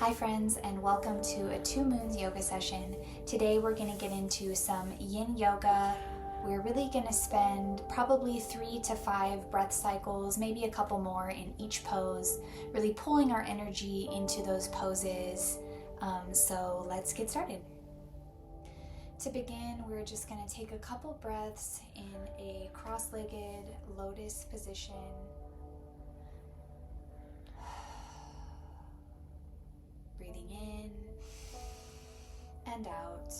Hi friends, and welcome to a 2 Moons yoga session. Today we're going to get into some yin yoga. We're really going to spend probably 3 to 5 breath cycles, maybe a couple more in each pose, really pulling our energy into those poses. So let's get started. To begin, we're just going to take a couple breaths in a cross-legged lotus position. Breathing in and out.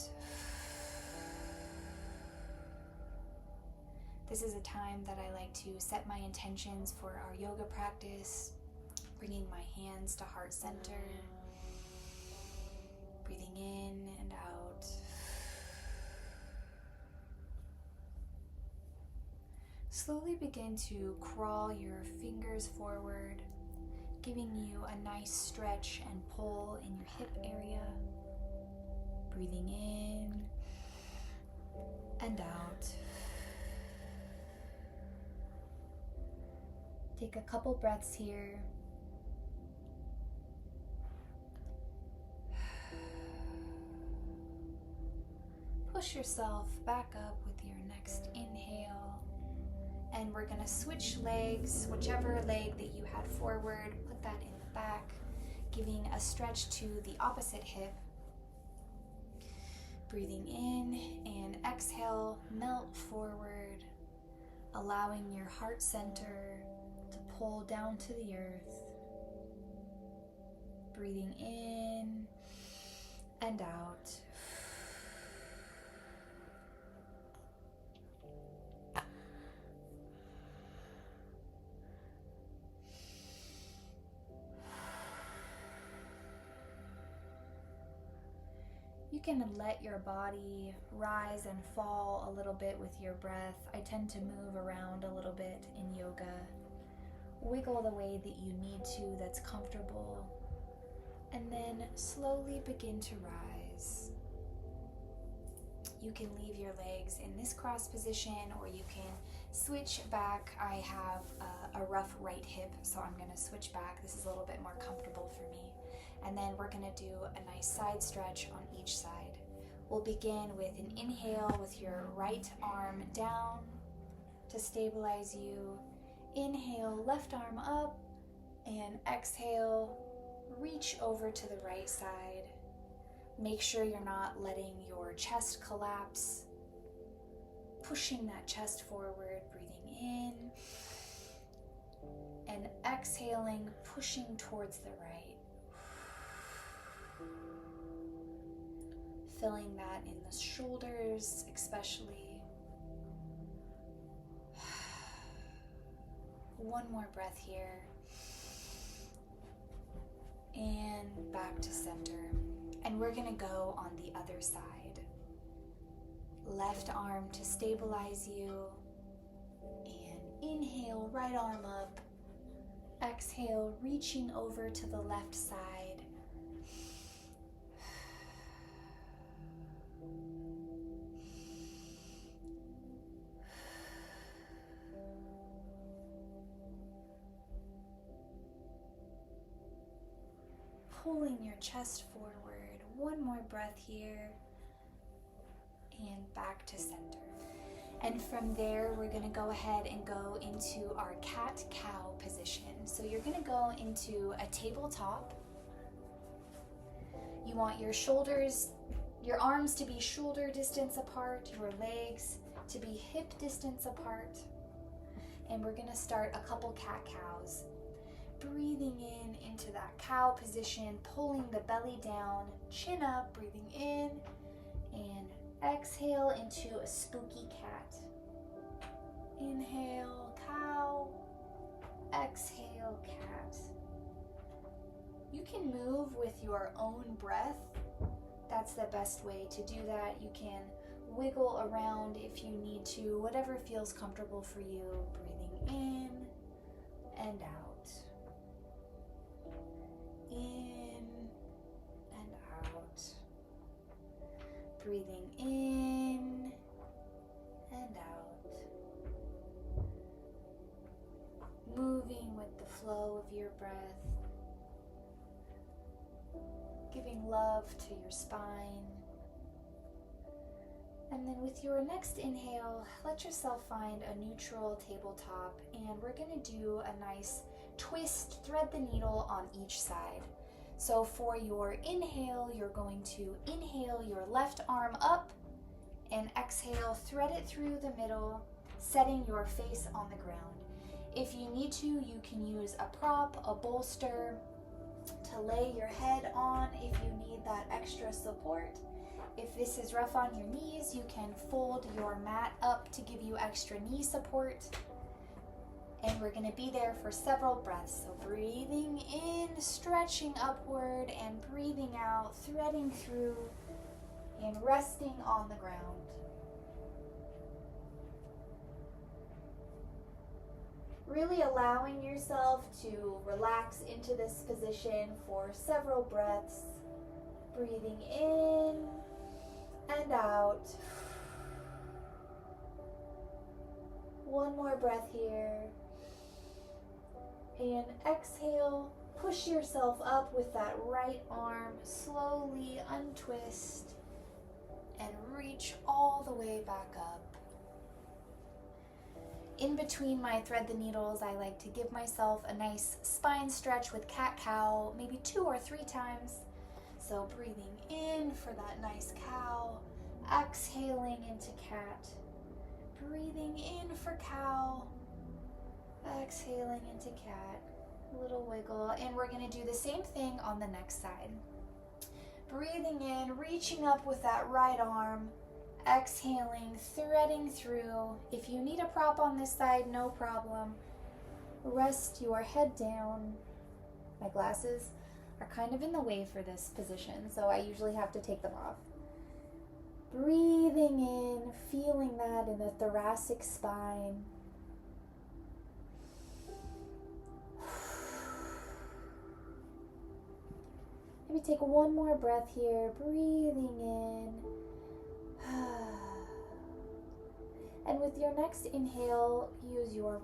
This is a time that I like to set my intentions for our yoga practice, bringing my hands to heart center, breathing in and out. Slowly begin to crawl your fingers forward, giving you a nice stretch and pull in your hip area. Breathing in and out. Take a couple breaths here. Push yourself back up with your next inhale. And we're going to switch legs, whichever leg that you had forward, put that in the back, giving a stretch to the opposite hip. Breathing in and exhale, melt forward, allowing your heart center to pull down to the earth. Breathing in and out. You can let your body rise and fall a little bit with your breath. I tend to move around a little bit in yoga. Wiggle the way that you need to that's comfortable. And then slowly begin to rise. You can leave your legs in this cross position, or you can switch back. I have a rough right hip, so I'm going to switch back. This is a little bit more comfortable for me. And then we're going to do a nice side stretch on each side. We'll begin with an inhale with your right arm down to stabilize you. Inhale, left arm up, and exhale, reach over to the right side. Make sure you're not letting your chest collapse. Pushing that chest forward, breathing in, and exhaling, pushing towards the right. Feeling that in the shoulders, especially. One more breath here. And back to center. And we're going to go on the other side. Left arm to stabilize you. And inhale, right arm up. Exhale, reaching over to the left side. Pulling your chest forward. One more breath here. And back to center. And from there, we're going to go ahead and go into our cat-cow position. So you're going to go into a tabletop. You want your shoulders, your arms to be shoulder distance apart, your legs to be hip distance apart. And we're going to start a couple cat-cows. Breathing in into that cow position, pulling the belly down, chin up, breathing in, and exhale into a spooky cat. Inhale, cow, exhale, cat. You can move with your own breath. That's the best way to do that. You can wiggle around if you need to, whatever feels comfortable for you. Breathing in and out. In and out. Breathing in and out. Moving with the flow of your breath. giving love to your spine. And then with your next inhale, let yourself find a neutral tabletop, and we're going to do a nice twist, thread the needle on each side. So for your inhale, you're going to inhale your left arm up and exhale, thread it through the middle, setting your face on the ground. If you need to, you can use a prop, a bolster to lay your head on if you need that extra support. If this is rough on your knees, you can fold your mat up to give you extra knee support. And we're going to be there for several breaths. So breathing in, stretching upward, and breathing out, threading through and resting on the ground. Really allowing yourself to relax into this position for several breaths. Breathing in and out. One more breath here. And exhale, push yourself up with that right arm, slowly untwist and reach all the way back up. In between my thread the needles, I like to give myself a nice spine stretch with cat-cow, maybe 2 or 3 times. So breathing in for that nice cow, exhaling into cat, breathing in for cow, exhaling into cat, a little wiggle, and we're going to do the same thing on the next side. Breathing in, reaching up with that right arm, exhaling, threading through. If you need a prop on this side, no problem. Rest your head down. My glasses are kind of in the way for this position, so I usually have to take them off. Breathing in, feeling that in the thoracic spine. Maybe take one more breath here, breathing in. And with your next inhale, use your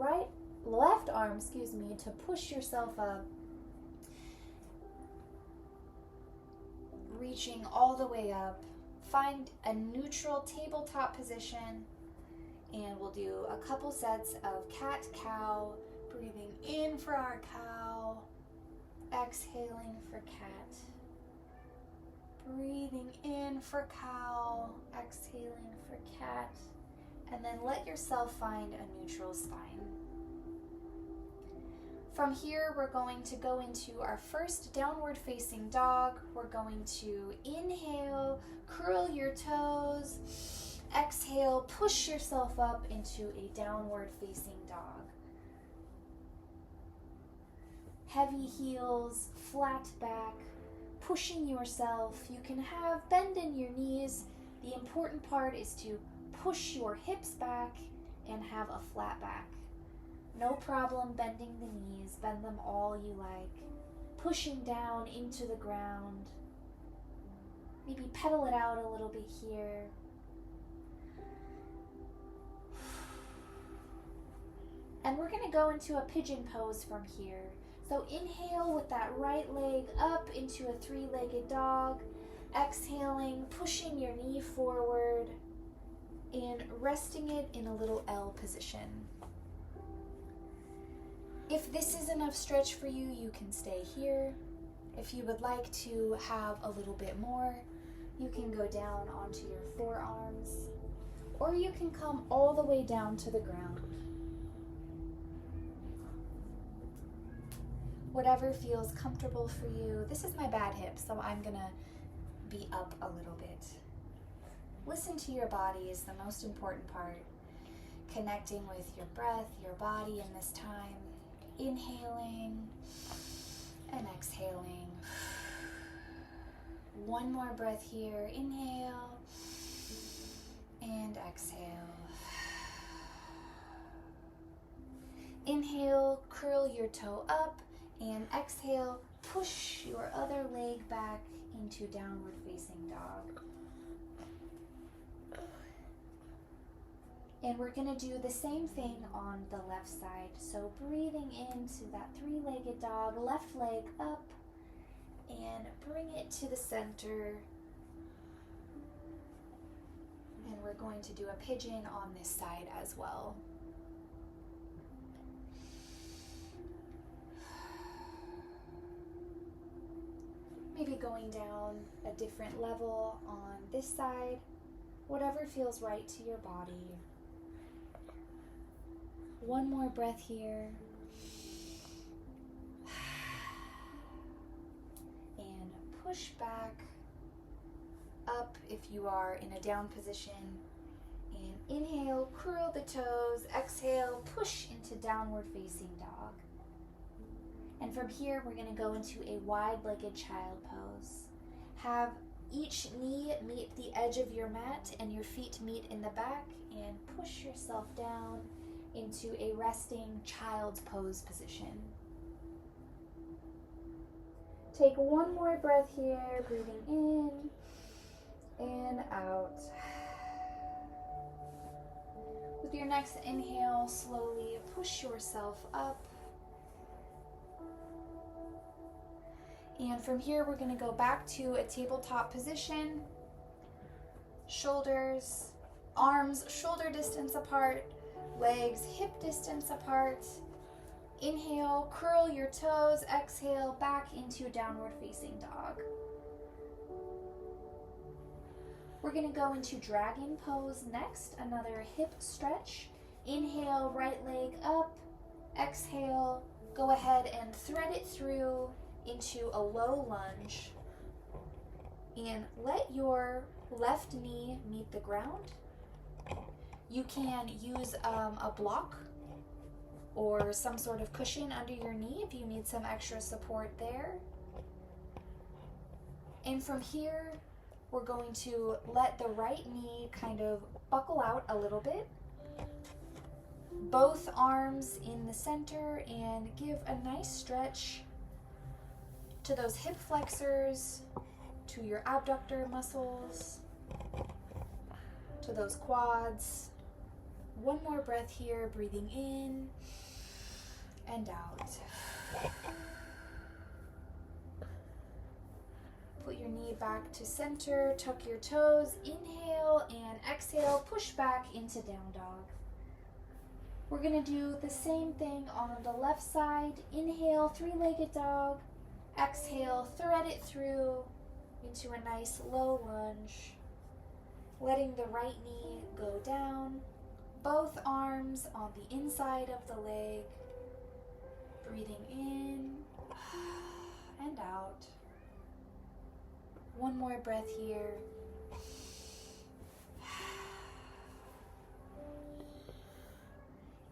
left arm, to push yourself up. Reaching all the way up. Find a neutral tabletop position, and we'll do a couple sets of cat-cow. Breathing in for our cow, exhaling for cat. Breathing in for cow, exhaling for cat, and then let yourself find a neutral spine. From here, we're going to go into our first downward facing dog. We're going to inhale, curl your toes, exhale, push yourself up into a downward facing dog. Heavy heels, flat back, pushing yourself. You can have bend in your knees. The important part is to push your hips back and have a flat back. No problem bending the knees, bend them all you like. Pushing down into the ground. Maybe pedal it out a little bit here. And we're going to go into a pigeon pose from here. So inhale with that right leg up into a 3-legged dog. Exhaling, pushing your knee forward and resting it in a little L position. If this is enough stretch for you, you can stay here. If you would like to have a little bit more, you can go down onto your forearms, or you can come all the way down to the ground. Whatever feels comfortable for you. This is my bad hip, so I'm gonna be up a little bit. Listen to your body is the most important part. Connecting with your breath, your body in this time. Inhaling and exhaling. One more breath here. Inhale and exhale. Inhale, curl your toe up, and exhale, push your other leg back into downward facing dog. And we're going to do the same thing on the left side. So breathing into that 3-legged dog, left leg up, and then bring it to the center. And we're going to do a pigeon on this side as well. Maybe going down a different level on this side, whatever feels right to your body. One more breath here. And push back up if you are in a down position. And inhale, curl the toes. Exhale, push into downward facing dog. And from here, we're going to go into a wide-legged child pose. Have each knee meet the edge of your mat and your feet meet in the back, and push yourself down into a resting child's pose position. Take one more breath here, breathing in and out. With your next inhale, slowly push yourself up. And from here, we're going to go back to a tabletop position. Shoulders, arms shoulder distance apart, legs hip distance apart. Inhale, curl your toes. Exhale, back into downward facing dog. We're going to go into dragon pose next, another hip stretch. Inhale, right leg up. Exhale, go ahead and thread it through into a low lunge. And let your left knee meet the ground. You can use a block or some sort of cushion under your knee if you need some extra support there. And from here, we're going to let the right knee kind of buckle out a little bit. Both arms in the center, and give a nice stretch to those hip flexors, to your abductor muscles, to those quads. One more breath here, breathing in and out. Put your knee back to center, tuck your toes, inhale and exhale, push back into down dog. We're gonna do the same thing on the left side. Inhale, three-legged dog. Exhale, thread it through into a nice low lunge. Letting the right knee go down. Both arms on the inside of the leg. Breathing in and out. One more breath here.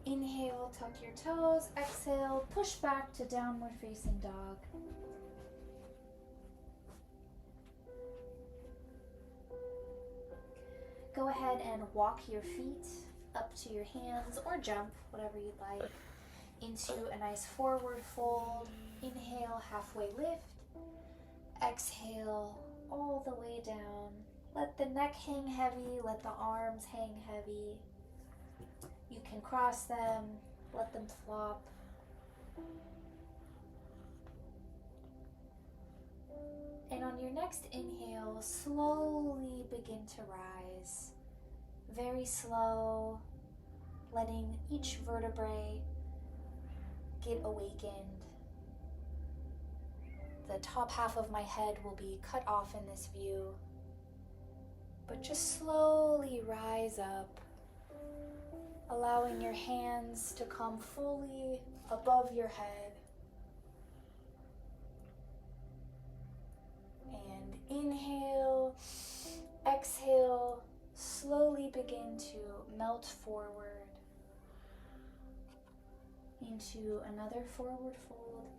Inhale, tuck your toes. Exhale, push back to downward facing dog. Go ahead and walk your feet up to your hands, or jump, whatever you'd like, into a nice forward fold. Inhale, halfway lift. Exhale, all the way down. Let the neck hang heavy, let the arms hang heavy. You can cross them, let them flop. And on your next inhale, slowly begin to rise. Very slow, letting each vertebrae get awakened. The top half of my head will be cut off in this view, but just slowly rise up, allowing your hands to come fully above your head. And inhale, exhale, slowly begin to melt forward into another forward fold.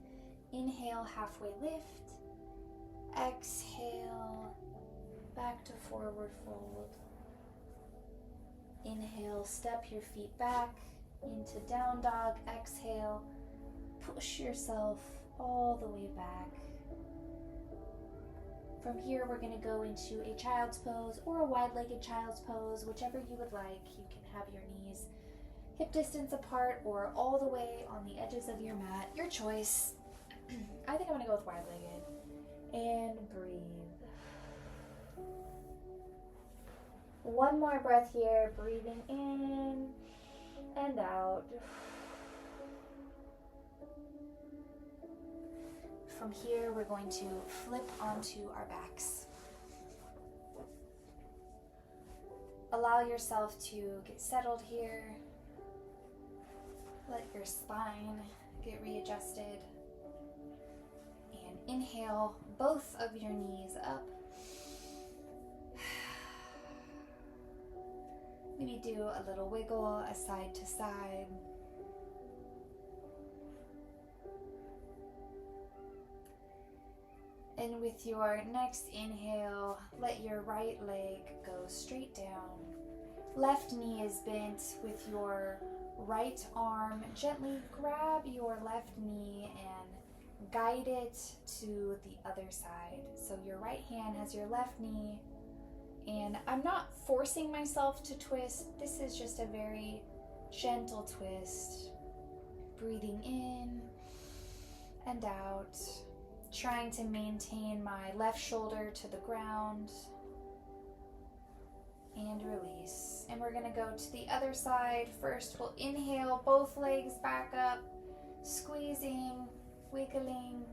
Inhale, halfway lift. Exhale, back to forward fold. Inhale, step your feet back into down dog. Exhale, push yourself all the way back. From here, we're going to go into a child's pose or a wide-legged child's pose, whichever you would like. You can have your knees hip distance apart or all the way on the edges of your mat. Your choice. I think I'm going to go with wide-legged. One more breath here, breathing in and out. From here, we're going to flip onto our backs. Allow yourself to get settled here. Let your spine get readjusted. And inhale both of your knees up. Maybe do a little wiggle, a side to side. And with your next inhale, let your right leg go straight down. Left knee is bent. With your right arm, gently grab your left knee and guide it to the other side. So your right hand has your left knee, and I'm not forcing myself to twist. This is just a very gentle twist. Breathing in and out. Trying to maintain my left shoulder to the ground. And release. And we're going to go to the other side. First, we'll inhale, both legs back up, squeezing, wiggling,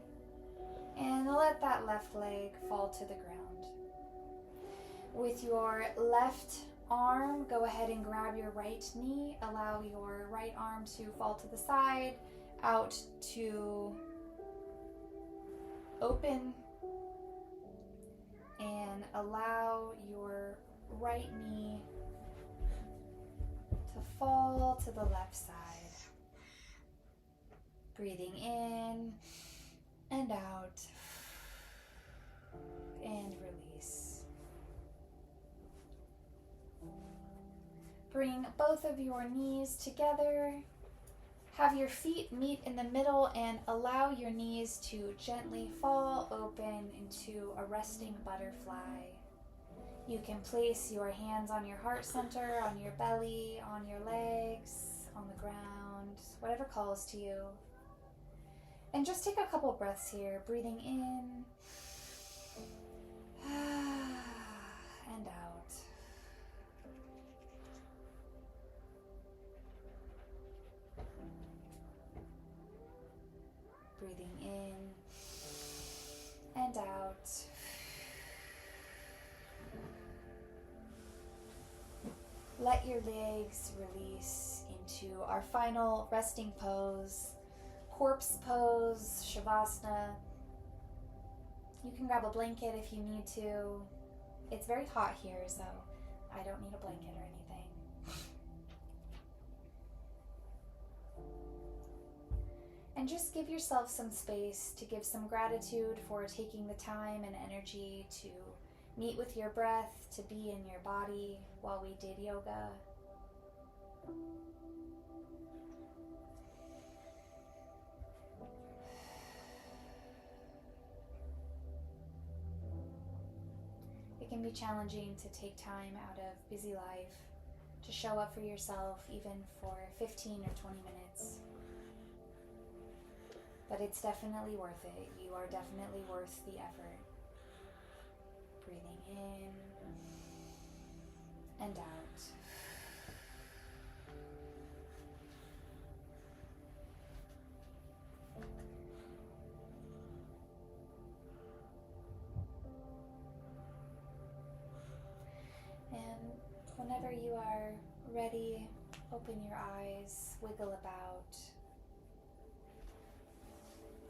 and let that left leg fall to the ground. With your left arm, go ahead and grab your right knee. Allow your right arm to fall to the side, out to open, and allow your right knee to fall to the left side. Breathing in and out and release. Bring both of your knees together. Have your feet meet in the middle and allow your knees to gently fall open into a resting butterfly. You can place your hands on your heart center, on your belly, on your legs, on the ground, whatever calls to you. And just take a couple breaths here, breathing in and out. Breathing in and out. Let your legs release into our final resting pose, corpse pose, Shavasana. You can grab a blanket if you need to. It's very hot here, so I don't need a blanket or anything. And just give yourself some space to give some gratitude for taking the time and energy to meet with your breath, to be in your body while we did yoga. It can be challenging to take time out of busy life to show up for yourself, even for 15 or 20 minutes. But it's definitely worth it. You are definitely worth the effort. Breathing in and out. And whenever you are ready, open your eyes, wiggle about.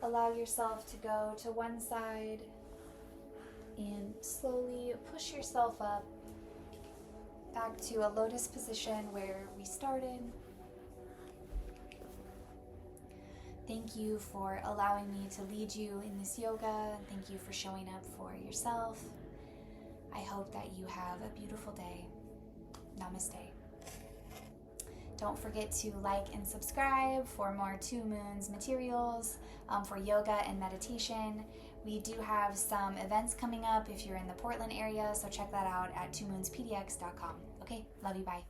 Allow yourself to go to one side and slowly push yourself up back to a lotus position where we started. Thank you for allowing me to lead you in this yoga. Thank you for showing up for yourself. I hope that you have a beautiful day. Namaste. Don't forget to like and subscribe for more Two Moons materials for yoga and meditation. We do have some events coming up if you're in the Portland area, so check that out at twomoonspdx.com. Okay, love you, bye.